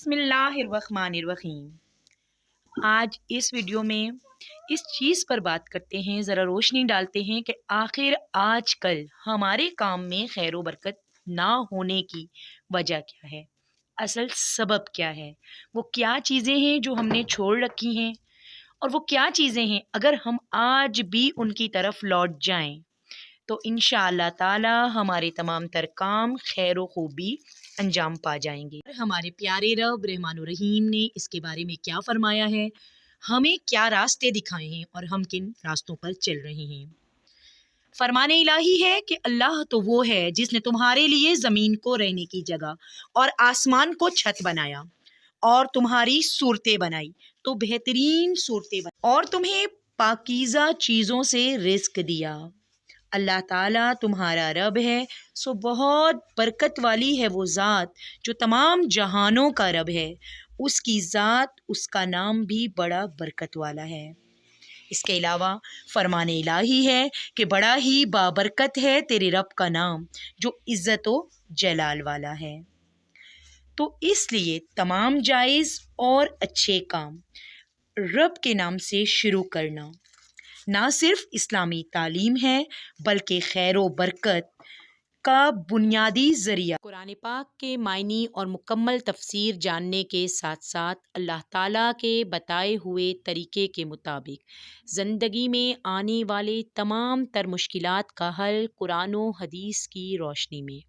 बिस्मिल्लाहिर्रहमानिर्रहीम। आज इस वीडियो में इस चीज़ पर बात करते हैं, ज़रा रोशनी डालते हैं कि आखिर आजकल हमारे काम में खैर व बरकत ना होने की वजह क्या है, असल सबब क्या है, वो क्या चीज़ें हैं जो हमने छोड़ रखी हैं और वो क्या चीज़ें हैं अगर हम आज भी उनकी तरफ लौट जाएं तो इंशाअल्लाह ताला हमारे तमाम तर काम खैर व खूबी अंजाम पा जाएंगे। हमारे प्यारे रब रहमान रहीम ने इसके बारे में क्या फरमाया है, हमें क्या रास्ते दिखाए हैं और हम किन रास्तों पर चल रहे हैं। फरमाने इलाही है कि अल्लाह तो वो है जिसने तुम्हारे लिए ज़मीन को रहने की जगह और आसमान को छत बनाया और तुम्हारी सूरतें बनाई, तो बेहतरीन सूरतें बनाई और तुम्हें पाकीज़ा चीज़ों से रिस्क दिया। अल्लाह ताला तुम्हारा रब है, सो बहुत बरकत वाली है वो ज़ात जो तमाम जहानों का रब है। उसकी ज़ात, उसका नाम भी बड़ा बरकत वाला है। इसके अलावा फरमाने इलाही है कि बड़ा ही बाबरकत है तेरे रब का नाम जो इज़्ज़त व जलाल वाला है। तो इसलिए तमाम जायज़ और अच्छे काम रब के नाम से शुरू करना ना सिर्फ इस्लामी तालीम है बल्कि खैर व बरकत का बुनियादी ज़रिया। कुरान पाक के मायनी और मुकम्मल तफसीर जानने के साथ साथ अल्लाह ताला के बताए हुए तरीके के मुताबिक ज़िंदगी में आने वाले तमाम तर मुश्किलात का हल कुरान व हदीस की रोशनी में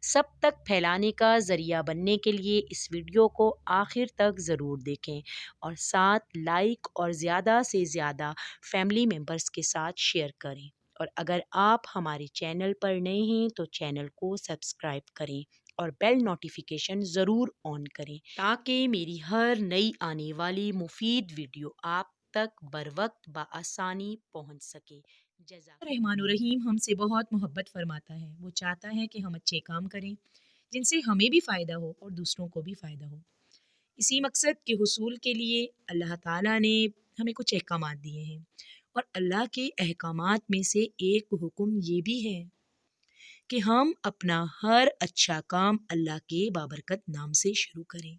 सब तक फैलाने का ज़रिया बनने के लिए इस वीडियो को आखिर तक ज़रूर देखें और साथ लाइक और ज़्यादा से ज़्यादा फैमिली मेम्बर्स के साथ शेयर करें। और अगर आप हमारे चैनल पर नए हैं तो चैनल को सब्सक्राइब करें और बेल नोटिफिकेशन ज़रूर ऑन करें ताकि मेरी हर नई आने वाली मुफीद वीडियो आप तक बर वक्त बआसानी पहुँच सके। रहमान रहीम हमसे बहुत मोहब्बत फरमाता है, वो चाहता है कि हम अच्छे काम करें जिनसे हमें भी फ़ायदा हो और दूसरों को भी फ़ायदा हो। इसी मकसद के हुसूल के लिए अल्लाह ताला ने हमें कुछ अहकामात दिए हैं और अल्लाह के अहकामात में से एक हुक्म ये भी है कि हम अपना हर अच्छा काम अल्लाह के बाबरकत नाम से शुरू करें,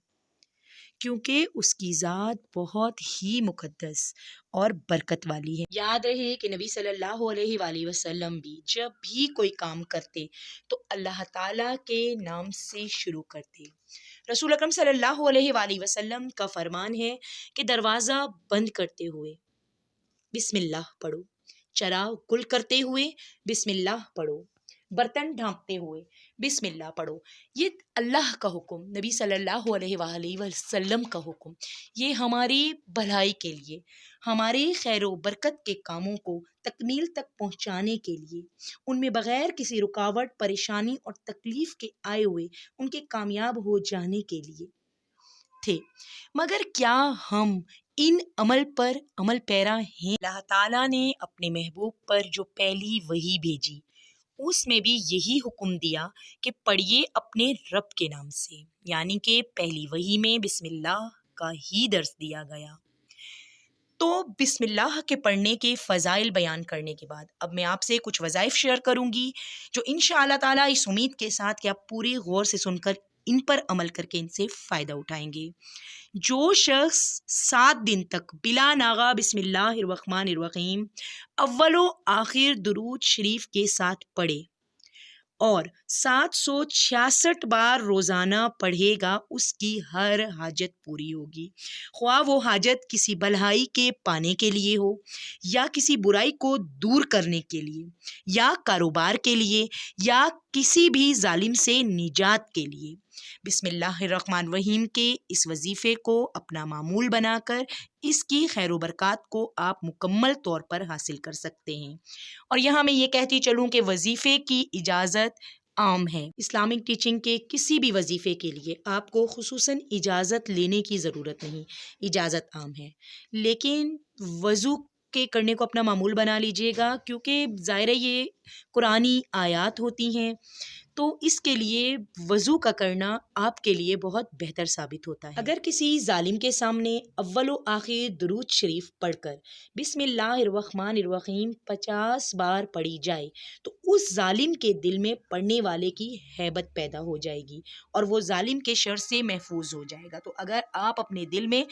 क्योंकि उसकी ज़ात बहुत ही मुक़द्दस और बरकत वाली है। याद रहे कि नबी सल्लल्लाहु अलैहि वसल्लम भी जब भी कोई काम करते तो अल्लाह ताला के नाम से शुरू करते। रसूल अकरम सल्लल्लाहु अलैहि वसल्लम का फरमान है कि दरवाज़ा बंद करते हुए बिस्मिल्लाह पढ़ो, चराग गुल करते हुए बिस्मिल्लाह पढ़ो, बर्तन ढांपते हुए बिस्मिल्लाह पढ़ो। ये अल्लाह का हुक्म, नबी सल्लल्लाहु अलैहि वसल्लम का हुक्म, ये हमारी भलाई के लिए, हमारे खैर व बरकत के कामों को तकमील तक पहुंचाने के लिए, उनमें बग़ैर किसी रुकावट, परेशानी और तकलीफ़ के आए हुए उनके कामयाब हो जाने के लिए थे। मगर क्या हम इन अमल पर अमल पैरा हैं? अल्लाह ताला ने अपने महबूब पर जो पहली वही भेजी उसमें भी यही हुक्म दिया कि पढ़िए अपने रब के नाम से, यानी कि पहली वही में बिस्मिल्लाह का ही दर्स दिया गया। तो बिस्मिल्लाह के पढ़ने के फ़ज़ाइल बयान करने के बाद अब मैं आपसे कुछ वज़ाइफ शेयर करूंगी जो इंशाअल्लाह ताला इस उम्मीद के साथ कि आप पूरी गौर से सुनकर इन पर अमल करके इनसे फ़ायदा उठाएंगे। जो शख्स 7 दिन तक बिला नागा बिस्मिल्लाहिर्रहमानिर्रहीम अव्वल व आखिर दुरूद शरीफ के साथ पढ़े और 766 बार रोज़ाना पढ़ेगा, उसकी हर हाजत पूरी होगी। ख्वाह वो हाजत किसी भलाई के पाने के लिए हो या किसी बुराई को दूर करने के लिए या कारोबार के लिए या किसी भी जालिम से निजात के लिए। बिस्मिल्लाहिर्रहमानिर्रहीम के इस वजीफ़े को अपना मामूल बनाकर इसकी खैर व बरक़ात को आप मुकम्मल तौर पर हासिल कर सकते हैं। और यहाँ मैं ये कहती चलूँ कि वजीफ़े की इजाज़त आम है। इस्लामिक टीचिंग के किसी भी वजीफ़े के लिए आपको खुसूसन इजाज़त लेने की ज़रूरत नहीं, इजाज़त आम है। लेकिन वज़ू کے کرنے کو اپنا معمول بنا لیجئے گا، کیونکہ ظاہر ہے یہ قرآنی آیات ہوتی ہیں، تو اس کے لیے وضو کا کرنا آپ کے لیے بہت بہتر ثابت ہوتا ہے۔ اگر کسی ظالم کے سامنے اول و آخر درود شریف پڑھ کر بسم اللہ الرحمن الرحیم 50 بار پڑھی جائے تو اس ظالم کے دل میں پڑھنے والے کی ہیبت پیدا ہو جائے گی اور وہ ظالم کے شر سے محفوظ ہو جائے گا۔ تو اگر آپ اپنے دل میں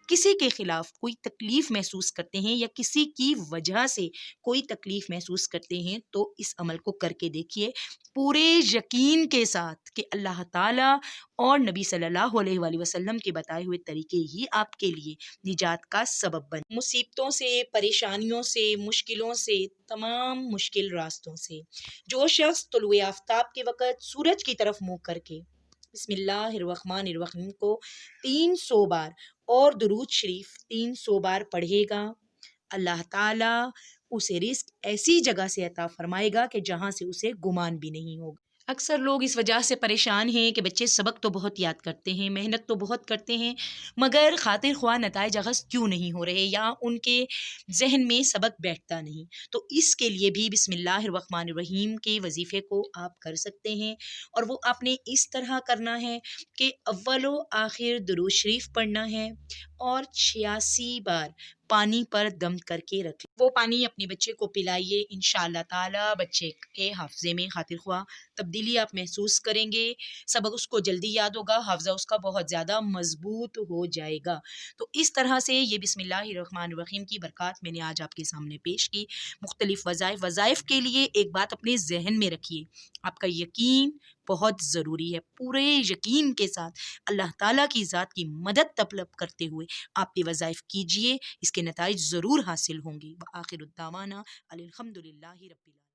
کسی کے خلاف کوئی تکلیف محسوس کرتے ہیں یا کسی کی وجہ سے کوئی تکلیف محسوس کرتے ہیں تو اس عمل کو کر کے دیکھیے پورے یقین کے ساتھ کہ اللہ تعالیٰ اور نبی صلی اللہ علیہ وآلہ وسلم کے بتائے ہوئے طریقے ہی آپ کے لیے نجات کا سبب بنے۔ مصیبتوں سے، پریشانیوں سے، مشکلوں سے، تمام مشکل راستوں سے جو شخص طلوع آفتاب کے وقت سورج کی طرف منہ کر کے بسم اللہ الرحمن الرحیم کو 300 بار اور درود شریف 300 بار پڑھے گا، اللہ تعالیٰ اسے رزق ایسی جگہ سے عطا فرمائے گا کہ جہاں سے اسے گمان بھی نہیں ہوگا۔ اکثر لوگ اس وجہ سے پریشان ہیں کہ بچے سبق تو بہت یاد کرتے ہیں، محنت تو بہت کرتے ہیں، مگر خاطر خواہ نتائج اخذ کیوں نہیں ہو رہے یا ان کے ذہن میں سبق بیٹھتا نہیں۔ تو اس کے لیے بھی بسم اللہ الرحمن الرحیم کے وظیفے کو آپ کر سکتے ہیں، اور وہ آپ نے اس طرح کرنا ہے کہ اول و آخر درود شریف پڑھنا ہے اور 86 بار پانی پر دم کر کے رکھ وہ پانی اپنے بچے کو پلائیے، انشاءاللہ تعالی بچے کے حافظے میں خاطر خواہ تبدیلی آپ محسوس کریں گے، سبق اس کو جلدی یاد ہوگا، حافظہ اس کا بہت زیادہ مضبوط ہو جائے گا۔ تو اس طرح سے یہ بسم اللہ الرحمن الرحیم کی برکات میں نے آج آپ کے سامنے پیش کی۔ مختلف وظائف کے لیے ایک بات اپنے ذہن میں رکھیے، آپ کا یقین بہت ضروری ہے، پورے یقین کے ساتھ اللہ تعالیٰ کی ذات کی مدد طلب کرتے ہوئے آپ یہ وظائف کیجئے، اس کے نتائج ضرور حاصل ہوں گے۔ وآخر الدعوانا الحمدللہ رب العالمین۔